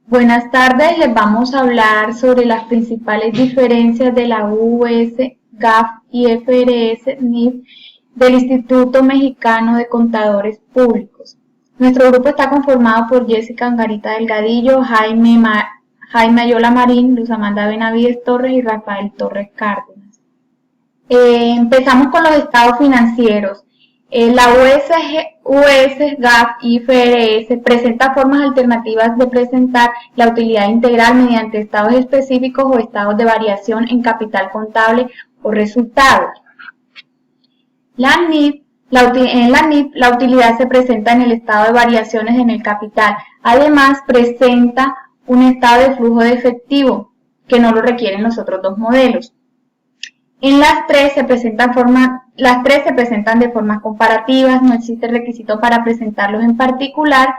Buenas tardes, les vamos a hablar sobre las principales diferencias de la US, GAF, IFRS, NIF del Instituto Mexicano de Contadores Públicos. Nuestro grupo está conformado por Jessica Angarita Delgadillo, Jaime Ayola Marín, Luz Amanda Benavides Torres y Rafael Torres Cárdenas. Empezamos con los estados financieros. La US, GAF y IFRS presenta formas alternativas de presentar la utilidad integral mediante estados específicos o estados de variación en capital contable o resultados. En la NIF, la utilidad se presenta en el estado de variaciones en el capital. Además, presenta un estado de flujo de efectivo, que no lo requieren los otros dos modelos. En las tres se presentan de formas comparativas, no existe requisito para presentarlos en particular.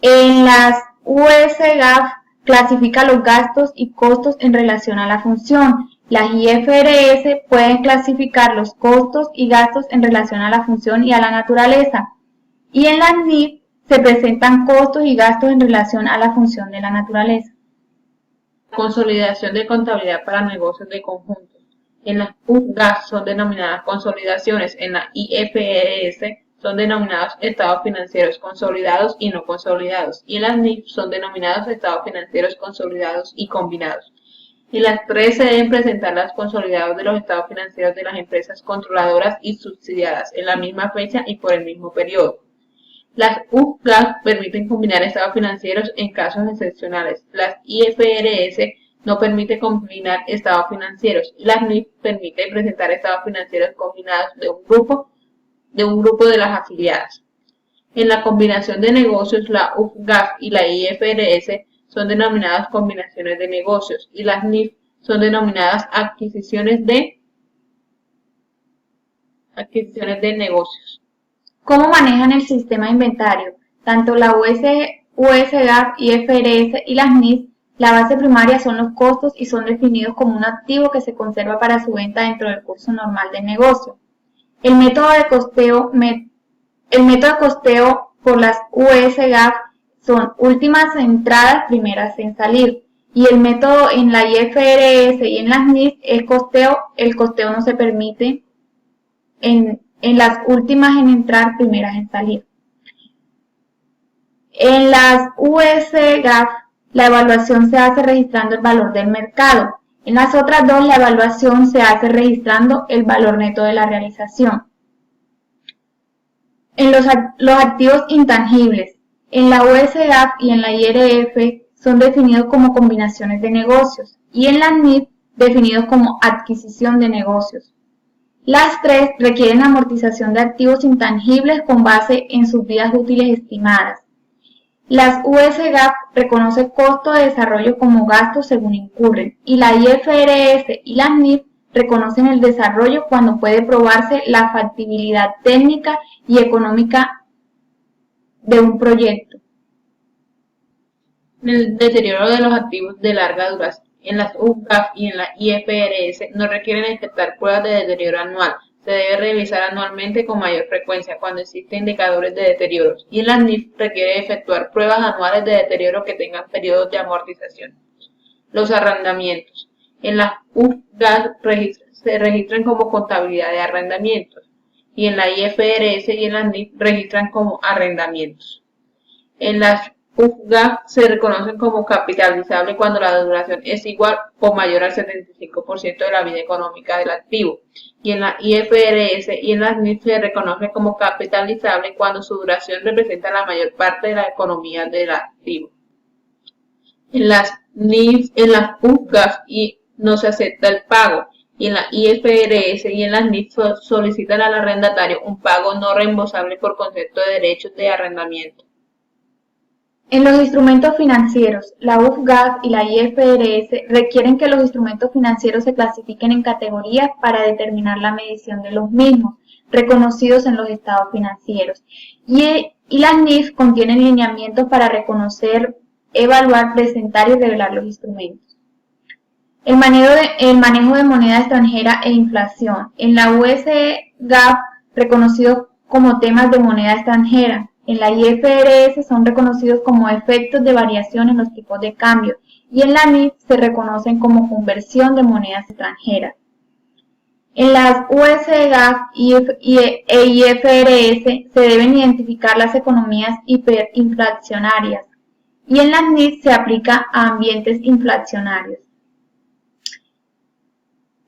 En las US GAF clasifica los gastos y costos en relación a la función. Las IFRS pueden clasificar los costos y gastos en relación a la función y a la naturaleza. Y en las NIF se presentan costos y gastos en relación a la función de la naturaleza. Consolidación de contabilidad para negocios de conjunto. En las UGAF son denominadas consolidaciones, en la IFRS son denominados estados financieros consolidados y no consolidados, y en las NIF son denominados estados financieros consolidados y combinados. En las tres se deben presentar los consolidados de los estados financieros de las empresas controladoras y subsidiadas en la misma fecha y por el mismo periodo. Las UGAF permiten combinar estados financieros en casos excepcionales. Las IFRS no permite combinar estados financieros. Las NIF permite presentar estados financieros combinados de un grupo de las afiliadas. En la combinación de negocios, la UGAF y la IFRS son denominadas combinaciones de negocios y las NIF son denominadas adquisiciones de negocios. ¿Cómo manejan el sistema de inventario? Tanto la US GAF, IFRS y las NIF, la base primaria son los costos y son definidos como un activo que se conserva para su venta dentro del curso normal del negocio. El método de costeo por las US GAF son últimas entradas, primeras en salir. Y el método en la IFRS y en las NIF es costeo. El costeo no se permite en las últimas en entrar, primeras en salir. En las US GAF, la evaluación se hace registrando el valor del mercado. En las otras dos, la evaluación se hace registrando el valor neto de la realización. En los activos intangibles, en la US GAF y en la IRF son definidos como combinaciones de negocios y en la NIF definidos como adquisición de negocios. Las tres requieren amortización de activos intangibles con base en sus vidas útiles estimadas. Las US GAF reconoce costo de desarrollo como gasto según incurren y la IFRS y las NIF reconocen el desarrollo cuando puede probarse la factibilidad técnica y económica de un proyecto. El deterioro de los activos de larga duración. En las UGAF y en la IFRS no requieren efectuar pruebas de deterioro anual. Se debe revisar anualmente con mayor frecuencia cuando existen indicadores de deterioro. Y en las NIF requiere efectuar pruebas anuales de deterioro que tengan periodos de amortización. Los arrendamientos. En las UGAF se registran como contabilidad de arrendamientos. Y en la IFRS y en las NIF registran como arrendamientos. En las UGAF se reconocen como capitalizable cuando la duración es igual o mayor al 75% de la vida económica del activo. Y en la IFRS y en las NIF se reconoce como capitalizable cuando su duración representa la mayor parte de la economía del activo. En las UGAF no se acepta el pago. Y en la IFRS y en las NIF solicitan al arrendatario un pago no reembolsable por concepto de derechos de arrendamiento. En los instrumentos financieros, la UGAF y la IFRS requieren que los instrumentos financieros se clasifiquen en categorías para determinar la medición de los mismos, reconocidos en los estados financieros. Y las NIF contienen lineamientos para reconocer, evaluar, presentar y revelar los instrumentos. El manejo de moneda extranjera e inflación. En la US GAF, reconocidos como temas de moneda extranjera. En la IFRS son reconocidos como efectos de variación en los tipos de cambio y en la NIF se reconocen como conversión de monedas extranjeras. En las US GAAP e IFRS se deben identificar las economías hiperinflacionarias y en las NIF se aplica a ambientes inflacionarios.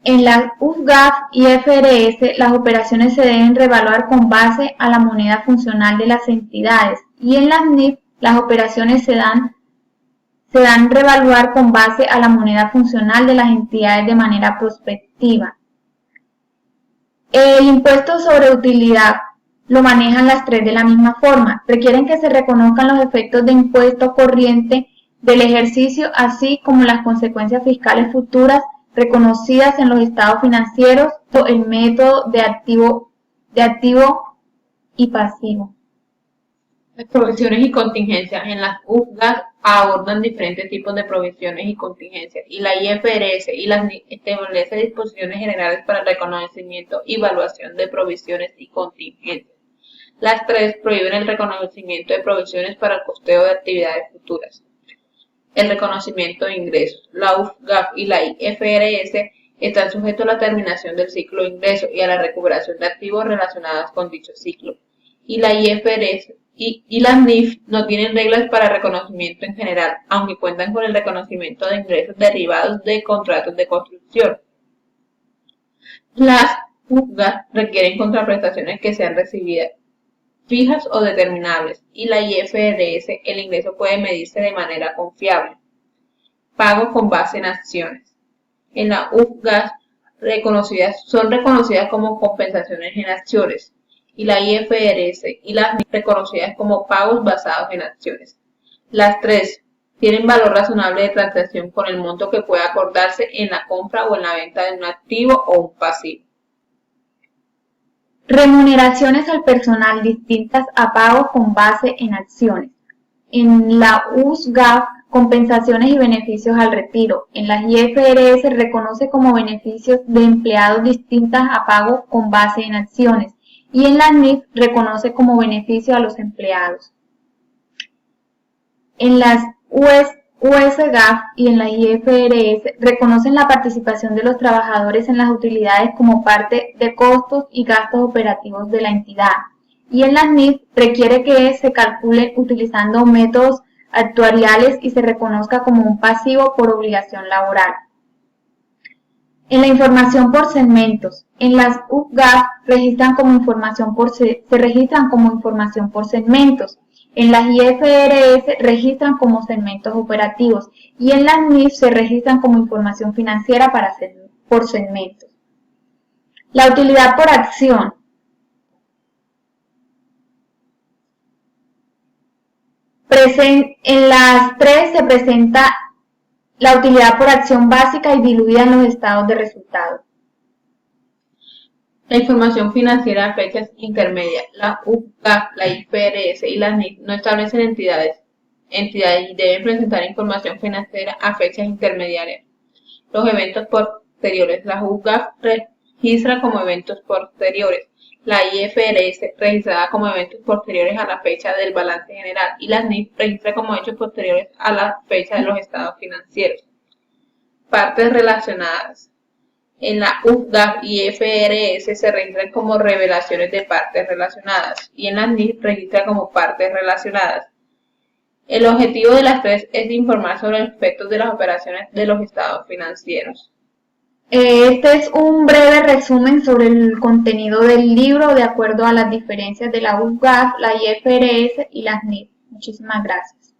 En la UFGAF y IFRS las operaciones se deben revaluar con base a la moneda funcional de las entidades y en las NIF las operaciones se dan revaluar con base a la moneda funcional de las entidades de manera prospectiva. El impuesto sobre utilidad lo manejan las tres de la misma forma. Requieren que se reconozcan los efectos de impuesto corriente del ejercicio, así como las consecuencias fiscales futuras reconocidas en los estados financieros por el método de activo y pasivo. Las provisiones y contingencias en las UFGAF abordan diferentes tipos de provisiones y contingencias y la IFRS y las NIF establece disposiciones generales para el reconocimiento y evaluación de provisiones y contingencias. Las tres prohíben el reconocimiento de provisiones para el costeo de actividades futuras. El reconocimiento de ingresos. La UFGAF y la IFRS están sujetos a la terminación del ciclo de ingresos y a la recuperación de activos relacionados con dicho ciclo. Y la IFRS y las NIF no tienen reglas para reconocimiento en general, aunque cuentan con el reconocimiento de ingresos derivados de contratos de construcción. Las UFGAF requieren contraprestaciones que sean recibidas fijas o determinables, y la IFRS el ingreso puede medirse de manera confiable. Pago con base en acciones. En la UFGAF son reconocidas como compensaciones en acciones, y la IFRS y las NIF reconocidas como pagos basados en acciones. Las tres tienen valor razonable de transacción con el monto que pueda acordarse en la compra o en la venta de un activo o un pasivo. Remuneraciones al personal distintas a pagos con base en acciones. En la USGAF, compensaciones y beneficios al retiro. En las IFRS reconoce como beneficios de empleados distintas a pagos con base en acciones. Y en la NIF reconoce como beneficio a los empleados. En las USGAF y en la IFRS reconocen la participación de los trabajadores en las utilidades como parte de costos y gastos operativos de la entidad. Y en las NIF requiere que se calcule utilizando métodos actuariales y se reconozca como un pasivo por obligación laboral. En la información por segmentos. En las UFGAF se registran como información por segmentos. En las IFRS registran como segmentos operativos y en las NIF se registran como información financiera por segmentos. La utilidad por acción. En las tres se presenta la utilidad por acción básica y diluida en los estados de resultados. La información financiera a fechas intermedias. La UFGAF, la IFRS y las NIF no establecen entidades y deben presentar información financiera a fechas intermediarias. Los eventos posteriores. La UFGAF registra como eventos posteriores. La IFRS registrada como eventos posteriores a la fecha del balance general y las NIF registra como hechos posteriores a la fecha de los estados financieros. Partes relacionadas. En la UFGAF y IFRS se registran como revelaciones de partes relacionadas y en las NIF registra como partes relacionadas. El objetivo de las tres es de informar sobre los efectos de las operaciones de los estados financieros. Este es un breve resumen sobre el contenido del libro de acuerdo a las diferencias de la UFGAF, la IFRS y las NIF. Muchísimas gracias.